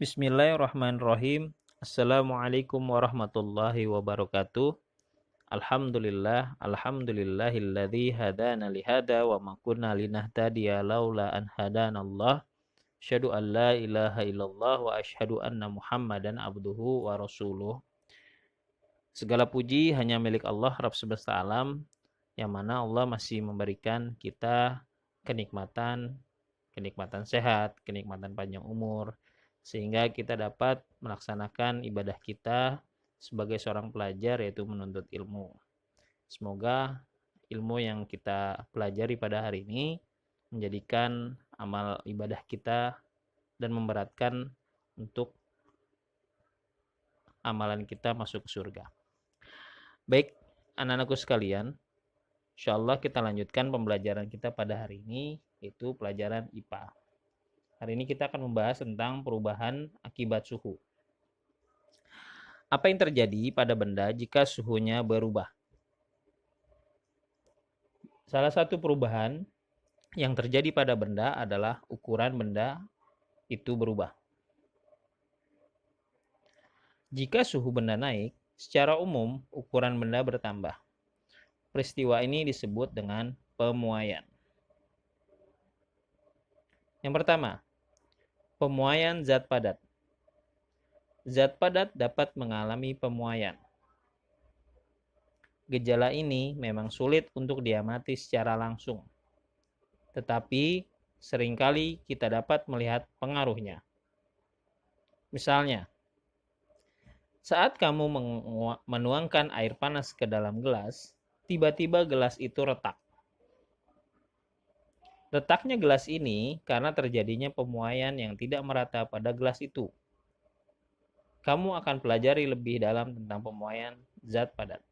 Bismillahirrahmanirrahim. Assalamualaikum warahmatullahi wabarakatuh. Alhamdulillahilladzi hadana lihada wa ma kunna linahtadiya laula an hadanallah. Asyhadu an la ilaha illallah wa asyhadu anna Muhammadan abduhu wa rasuluh. Segala puji hanya milik Allah Rabb semesta alam, yang mana Allah masih memberikan kita kenikmatan sehat, kenikmatan panjang umur, sehingga kita dapat melaksanakan ibadah kita sebagai seorang pelajar, yaitu menuntut ilmu. Semoga ilmu yang kita pelajari pada hari ini menjadikan amal ibadah kita dan memberatkan untuk amalan kita masuk surga. Baik, anak-anakku sekalian, insyaallah kita lanjutkan pembelajaran kita pada hari ini, yaitu pelajaran IPA. Hari ini kita akan membahas tentang perubahan akibat suhu. Apa yang terjadi pada benda jika suhunya berubah? Salah satu perubahan yang terjadi pada benda adalah ukuran benda itu berubah. Jika suhu benda naik, secara umum ukuran benda bertambah. Peristiwa ini disebut dengan pemuaian. Yang pertama, pemuaian zat padat. Zat padat dapat mengalami pemuaian. Gejala ini memang sulit untuk diamati secara langsung, tetapi seringkali kita dapat melihat pengaruhnya. Misalnya, saat kamu menuangkan air panas ke dalam gelas, tiba-tiba gelas itu retak. Retaknya gelas ini karena terjadinya pemuaian yang tidak merata pada gelas itu. Kamu akan pelajari lebih dalam tentang pemuaian zat padat.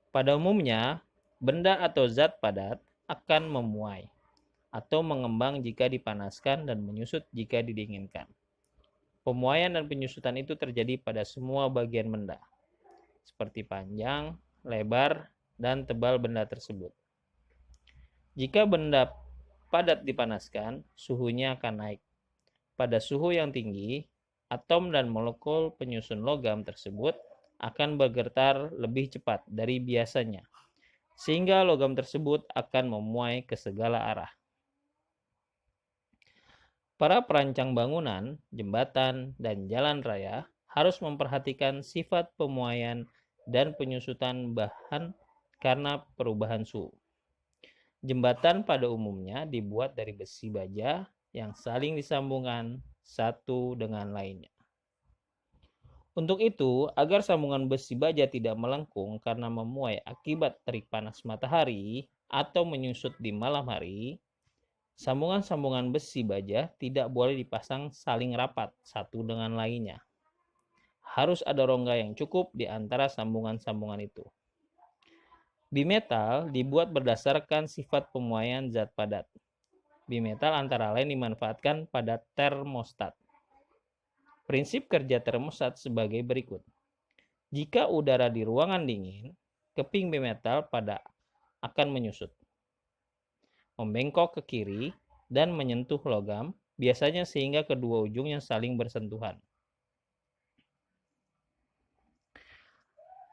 Pada umumnya, benda atau zat padat akan memuai atau mengembang jika dipanaskan dan menyusut jika didinginkan. Pemuaian dan penyusutan itu terjadi pada semua bagian benda, seperti panjang, lebar, dan tebal benda tersebut. Jika benda padat dipanaskan, suhunya akan naik. Pada suhu yang tinggi, atom dan molekul penyusun logam tersebut akan bergetar lebih cepat dari biasanya, sehingga logam tersebut akan memuai ke segala arah. Para perancang bangunan, jembatan, dan jalan raya harus memperhatikan sifat pemuaian dan penyusutan bahan karena perubahan suhu. Jembatan pada umumnya dibuat dari besi baja yang saling disambungkan satu dengan lainnya. Untuk itu, agar sambungan besi baja tidak melengkung karena memuai akibat terik panas matahari atau menyusut di malam hari, sambungan-sambungan besi baja tidak boleh dipasang saling rapat satu dengan lainnya. Harus ada rongga yang cukup di antara sambungan-sambungan itu. Bimetal dibuat berdasarkan sifat pemuaian zat padat. Bimetal antara lain dimanfaatkan pada termostat. Prinsip kerja termostat sebagai berikut. Jika udara di ruangan dingin, keping bimetal pada akan menyusut, membengkok ke kiri, dan menyentuh logam, biasanya sehingga kedua ujungnya saling bersentuhan.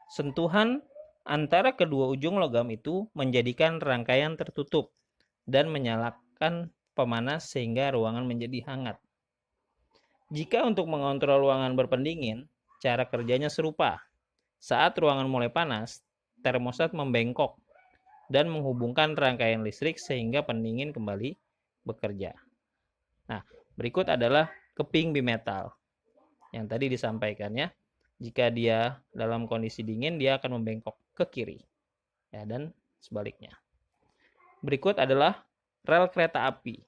Sentuhan antara kedua ujung logam itu menjadikan rangkaian tertutup dan menyalakan pemanas sehingga ruangan menjadi hangat. Jika untuk mengontrol ruangan berpendingin, cara kerjanya serupa. Saat ruangan mulai panas, termostat membengkok dan menghubungkan rangkaian listrik sehingga pendingin kembali bekerja. Nah, berikut adalah keping bimetal yang tadi disampaikan ya. Jika dia dalam kondisi dingin, dia akan membengkok ke kiri, ya, dan sebaliknya. Berikut adalah rel kereta api.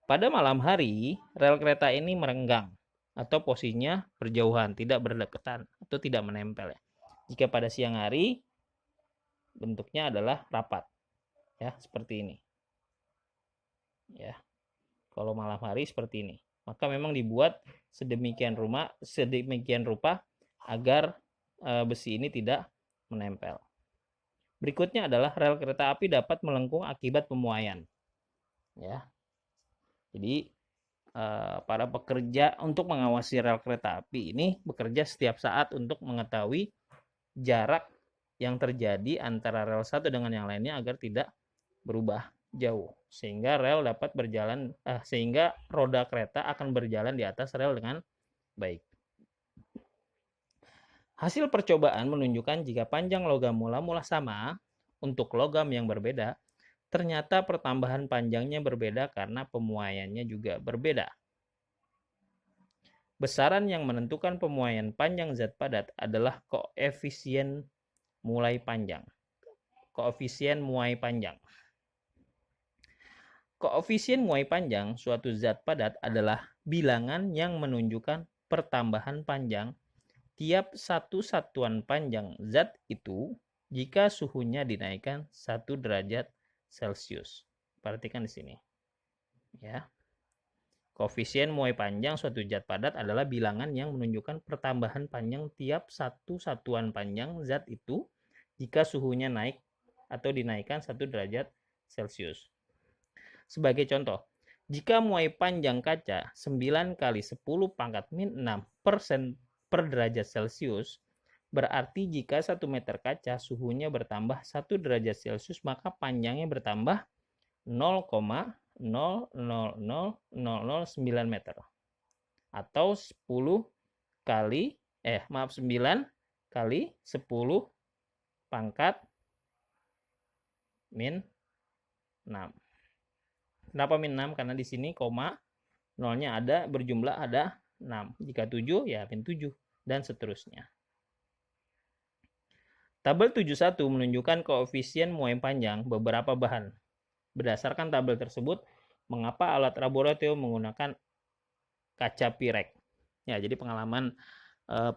Pada malam hari, rel kereta ini merenggang atau posisinya berjauhan, tidak berdekatan atau tidak menempel ya. Jika pada siang hari, bentuknya adalah rapat, ya, seperti ini. Ya. Kalau malam hari seperti ini. Maka memang dibuat sedemikian rupa agar besi ini tidak menempel. Berikutnya adalah rel kereta api dapat melengkung akibat pemuaian. Ya. Jadi para pekerja untuk mengawasi rel kereta api ini bekerja setiap saat untuk mengetahui jarak yang terjadi antara rel satu dengan yang lainnya agar tidak berubah jauh, sehingga rel dapat berjalan sehingga roda kereta akan berjalan di atas rel dengan baik. Hasil percobaan menunjukkan jika panjang logam mula-mula sama untuk logam yang berbeda, ternyata pertambahan panjangnya berbeda karena pemuaiannya juga berbeda. Besaran yang menentukan pemuaian panjang zat padat adalah koefisien muai panjang. Koefisien muai panjang. Koefisien muai panjang suatu zat padat adalah bilangan yang menunjukkan pertambahan panjang tiap satu satuan panjang zat itu jika suhunya dinaikkan 1 derajat Celcius. Perhatikan di sini. Ya. Koefisien muai panjang suatu zat padat adalah bilangan yang menunjukkan pertambahan panjang tiap satu satuan panjang zat itu jika suhunya naik atau dinaikkan 1 derajat Celcius. Sebagai contoh, jika muai panjang kaca 9 kali 10 pangkat min 6 per derajat Celcius, berarti jika 1 meter kaca suhunya bertambah 1 derajat Celcius, maka panjangnya bertambah 0,000009 meter. Atau 10 kali 9 kali 10 pangkat min 6. Kenapa min 6? Karena di sini koma nolnya ada, berjumlah ada 6. Jika 7 ya min 7 dan seterusnya. Tabel 71 menunjukkan koefisien muai panjang beberapa bahan. Berdasarkan tabel tersebut, mengapa alat laboratorium menggunakan kaca pirek? Ya, jadi pengalaman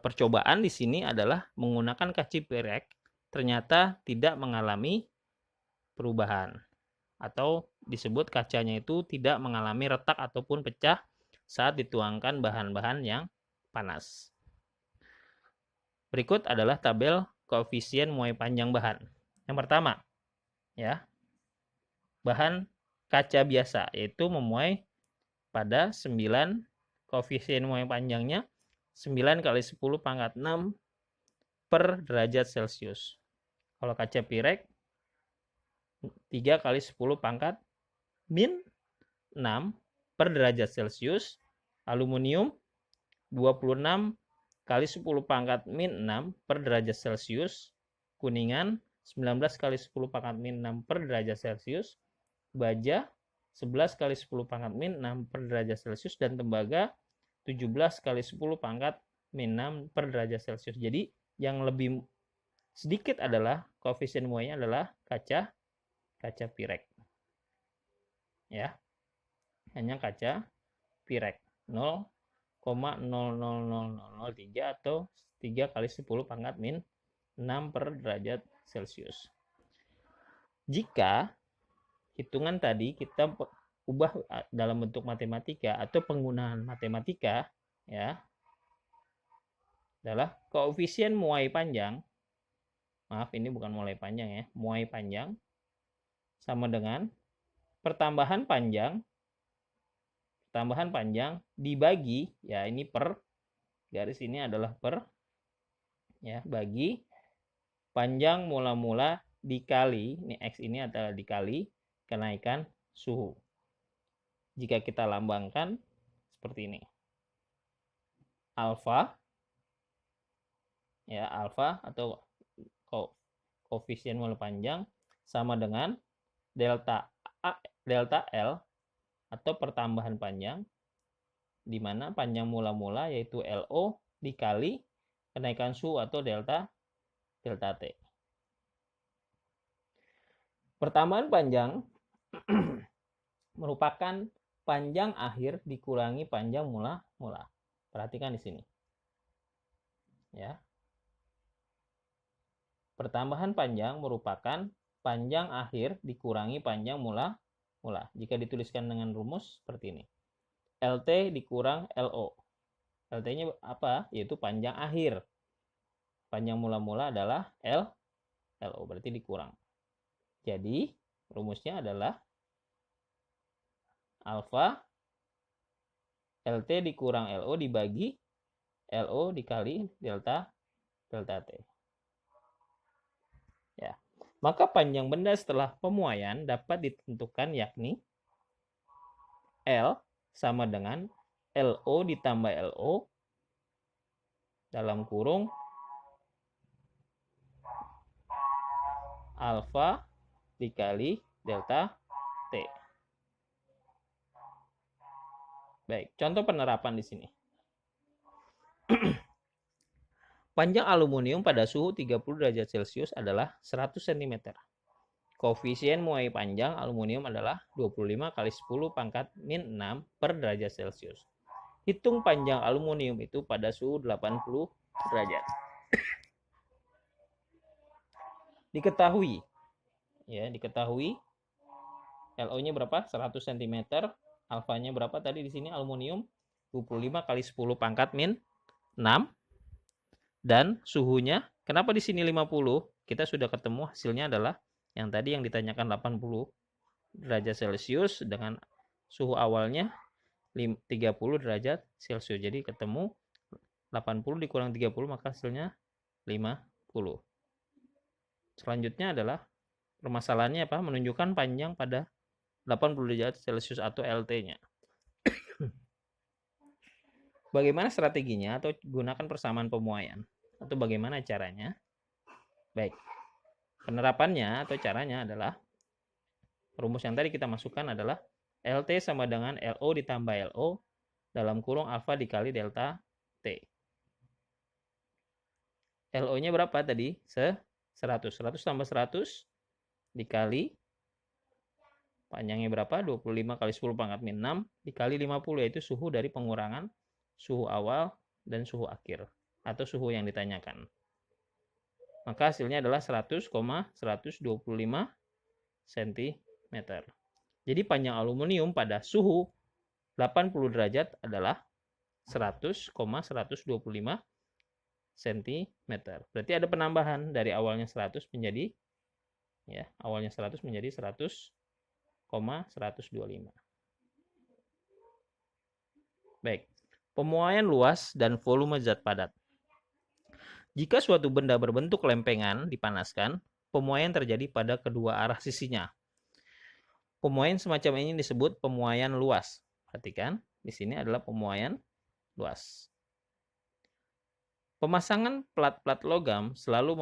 percobaan di sini adalah menggunakan kaca pirek ternyata tidak mengalami perubahan atau disebut kacanya itu tidak mengalami retak ataupun pecah saat dituangkan bahan-bahan yang panas. Berikut adalah tabel koefisien muai panjang bahan. Yang pertama, ya, bahan kaca biasa, yaitu memuai pada 9, koefisien muai panjangnya 9 kali 10 pangkat 6 per derajat Celcius. Kalau kaca pirek 3 kali 10 pangkat min 6 per derajat Celcius. Aluminium 26 kali 10 pangkat min 6 per derajat Celcius. Kuningan 19 kali 10 pangkat min 6 per derajat Celcius. Baja 11 kali 10 pangkat min 6 per derajat Celcius. Dan tembaga 17 kali 10 pangkat min 6 per derajat Celcius. Jadi yang lebih sedikit adalah koefisien muainya adalah kaca pirek. Ya. Hanya kaca pirek 0,00003 atau 3 kali 10 pangkat min 6 per derajat Celcius. Jika hitungan tadi kita ubah dalam bentuk matematika atau penggunaan matematika, ya, adalah koefisien muai panjang, maaf ini bukan muai panjang ya, muai panjang sama dengan pertambahan panjang dibagi, ya ini per, garis ini adalah per, ya, bagi panjang mula-mula dikali, ini X ini adalah dikali kenaikan suhu. Jika kita lambangkan seperti ini. Alfa, ya, alfa atau koefisien muai panjang sama dengan delta L atau pertambahan panjang, di mana panjang mula-mula yaitu LO dikali kenaikan suhu atau delta T. Pertambahan panjang merupakan panjang akhir dikurangi panjang mula-mula. Perhatikan di sini. Ya. Pertambahan panjang merupakan panjang akhir dikurangi panjang mula-mula. Jika dituliskan dengan rumus seperti ini. LT dikurang LO. LT-nya apa? Yaitu panjang akhir. Panjang mula-mula adalah LO, berarti dikurang. Jadi, rumusnya adalah alfa LT dikurang LO dibagi LO dikali delta T. Ya. Maka panjang benda setelah pemuaian dapat ditentukan yakni L sama dengan LO ditambah LO dalam kurung alfa dikali delta T. Baik, contoh penerapan di sini. Panjang aluminium pada suhu 30 derajat Celcius adalah 100 cm. Koefisien muai panjang aluminium adalah 25 kali 10 pangkat min 6 per derajat Celcius. Hitung panjang aluminium itu pada suhu 80 derajat. Diketahui LO-nya berapa? 100 cm. Alfanya berapa tadi di sini aluminium? 25 kali 10 pangkat min 6. Dan suhunya, kenapa di sini 50? Kita sudah ketemu hasilnya adalah yang tadi yang ditanyakan 80 derajat Celcius dengan suhu awalnya 30 derajat Celcius. Jadi ketemu 80 dikurang 30 maka hasilnya 50. Selanjutnya adalah permasalahannya apa? Menunjukkan panjang pada 80 derajat Celcius atau LT-nya. Bagaimana strateginya atau gunakan persamaan pemuaian? Atau bagaimana caranya? Baik. Penerapannya atau caranya adalah rumus yang tadi kita masukkan adalah LT sama dengan LO ditambah LO dalam kurung alfa dikali delta T. LO-nya berapa tadi? 100. 100 tambah 100 dikali panjangnya berapa? 25 kali 10 pangkat min 6 dikali 50, yaitu suhu dari pengurangan suhu awal dan suhu akhir atau suhu yang ditanyakan. Maka hasilnya adalah 100,125 cm. Jadi panjang aluminium pada suhu 80 derajat adalah 100,125 cm. Berarti ada penambahan dari awalnya 100 menjadi awalnya 100 menjadi 100,125. Baik. Pemuaian luas dan volume zat padat. Jika suatu benda berbentuk lempengan dipanaskan, pemuaian terjadi pada kedua arah sisinya. Pemuaian semacam ini disebut pemuaian luas. Perhatikan, di sini adalah pemuaian luas. Pemasangan plat-plat logam selalu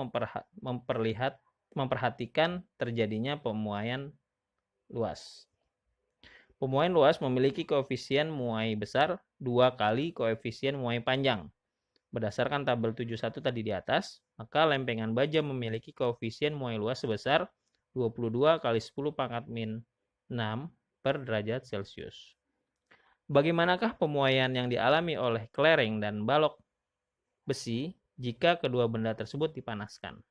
memperhatikan terjadinya pemuaian luas. Pemuaian luas memiliki koefisien muai besar 2 kali koefisien muai panjang. Berdasarkan tabel 71 tadi di atas, maka lempengan baja memiliki koefisien muai luas sebesar 22 kali 10 pangkat min 6 per derajat Celcius. Bagaimanakah pemuaian yang dialami oleh kelereng dan balok besi jika kedua benda tersebut dipanaskan?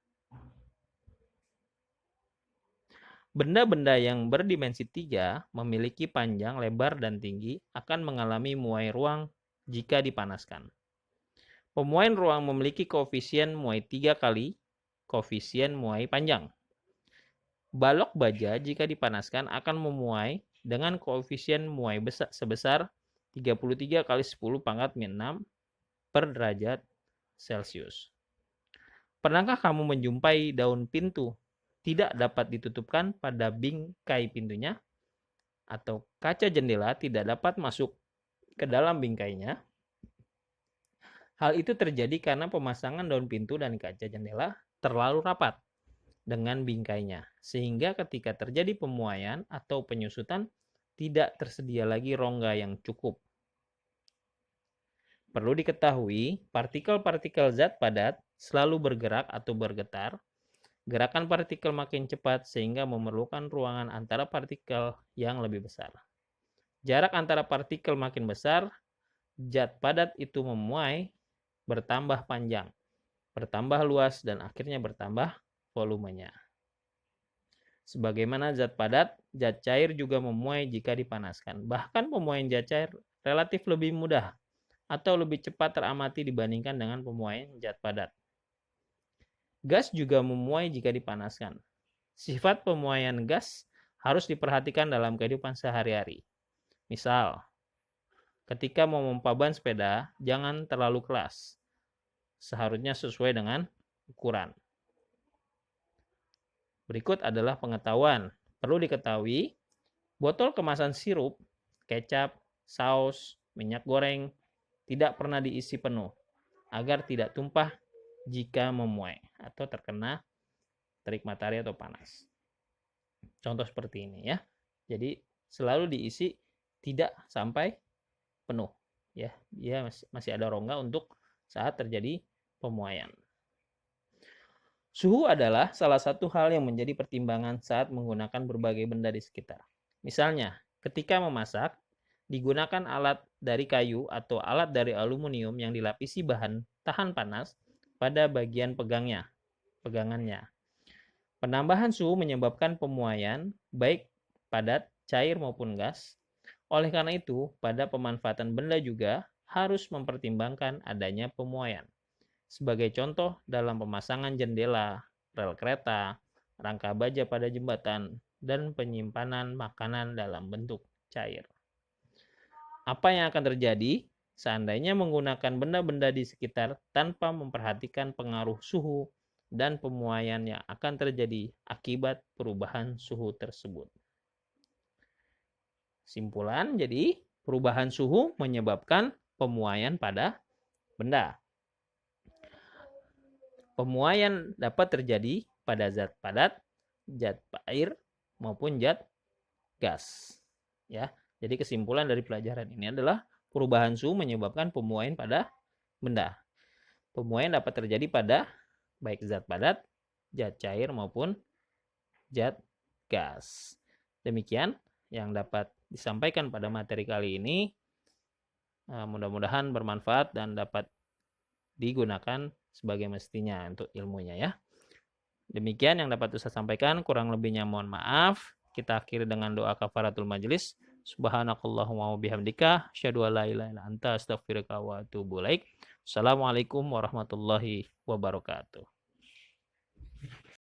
Benda-benda yang berdimensi 3 memiliki panjang, lebar, dan tinggi akan mengalami muai ruang jika dipanaskan. Pemuaian ruang memiliki koefisien muai 3 kali koefisien muai panjang. Balok baja jika dipanaskan akan memuai dengan koefisien muai besar sebesar 33 kali 10 pangkat min 6 per derajat Celcius. Pernahkah kamu menjumpai daun pintu tidak dapat ditutupkan pada bingkai pintunya? Atau kaca jendela tidak dapat masuk ke dalam bingkainya? Hal itu terjadi karena pemasangan daun pintu dan kaca jendela terlalu rapat dengan bingkainya, sehingga ketika terjadi pemuaian atau penyusutan, tidak tersedia lagi rongga yang cukup. Perlu diketahui, partikel-partikel zat padat selalu bergerak atau bergetar. Gerakan partikel makin cepat sehingga memerlukan ruangan antara partikel yang lebih besar. Jarak antara partikel makin besar, zat padat itu memuai bertambah panjang, bertambah luas, dan akhirnya bertambah volumenya. Sebagaimana zat padat, zat cair juga memuai jika dipanaskan. Bahkan pemuaian zat cair relatif lebih mudah atau lebih cepat teramati dibandingkan dengan pemuaian zat padat. Gas juga memuai jika dipanaskan. Sifat pemuaian gas harus diperhatikan dalam kehidupan sehari-hari. Misal, ketika memompa ban sepeda, jangan terlalu keras. Seharusnya sesuai dengan ukuran. Berikut adalah pengetahuan. Perlu diketahui, botol kemasan sirup, kecap, saus, minyak goreng tidak pernah diisi penuh agar tidak tumpah jika memuai atau terkena terik matahari atau panas. Contoh seperti ini ya. Jadi selalu diisi tidak sampai penuh ya. Dia masih ada rongga untuk saat terjadi pemuaian. Suhu adalah salah satu hal yang menjadi pertimbangan saat menggunakan berbagai benda di sekitar. Misalnya, ketika memasak, digunakan alat dari kayu atau alat dari aluminium yang dilapisi bahan tahan panas pada bagian pegangannya. Penambahan suhu menyebabkan pemuaian, baik padat, cair maupun gas. Oleh karena itu, pada pemanfaatan benda juga harus mempertimbangkan adanya pemuaian. Sebagai contoh, dalam pemasangan jendela, rel kereta, rangka baja pada jembatan, dan penyimpanan makanan dalam bentuk cair. Apa yang akan terjadi seandainya menggunakan benda-benda di sekitar tanpa memperhatikan pengaruh suhu dan pemuaian yang akan terjadi akibat perubahan suhu tersebut? Simpulan, jadi perubahan suhu menyebabkan pemuaian pada benda. Pemuaian dapat terjadi pada zat padat, zat air, maupun zat gas. Ya, jadi kesimpulan dari pelajaran ini adalah perubahan suhu menyebabkan pemuaian pada benda. Pemuaian dapat terjadi pada baik zat padat, zat cair, maupun zat gas. Demikian yang dapat disampaikan pada materi kali ini. Mudah-mudahan bermanfaat dan dapat digunakan sebagai mestinya untuk ilmunya ya. Demikian yang dapat saya sampaikan, kurang lebihnya mohon maaf. Kita akhiri dengan doa kafaratul majelis. Subhanakallahumma wabihamdika asyhadu an la ilaha illa anta astaghfiruka wa atubu ilaik. Assalamualaikum warahmatullahi wabarakatuh.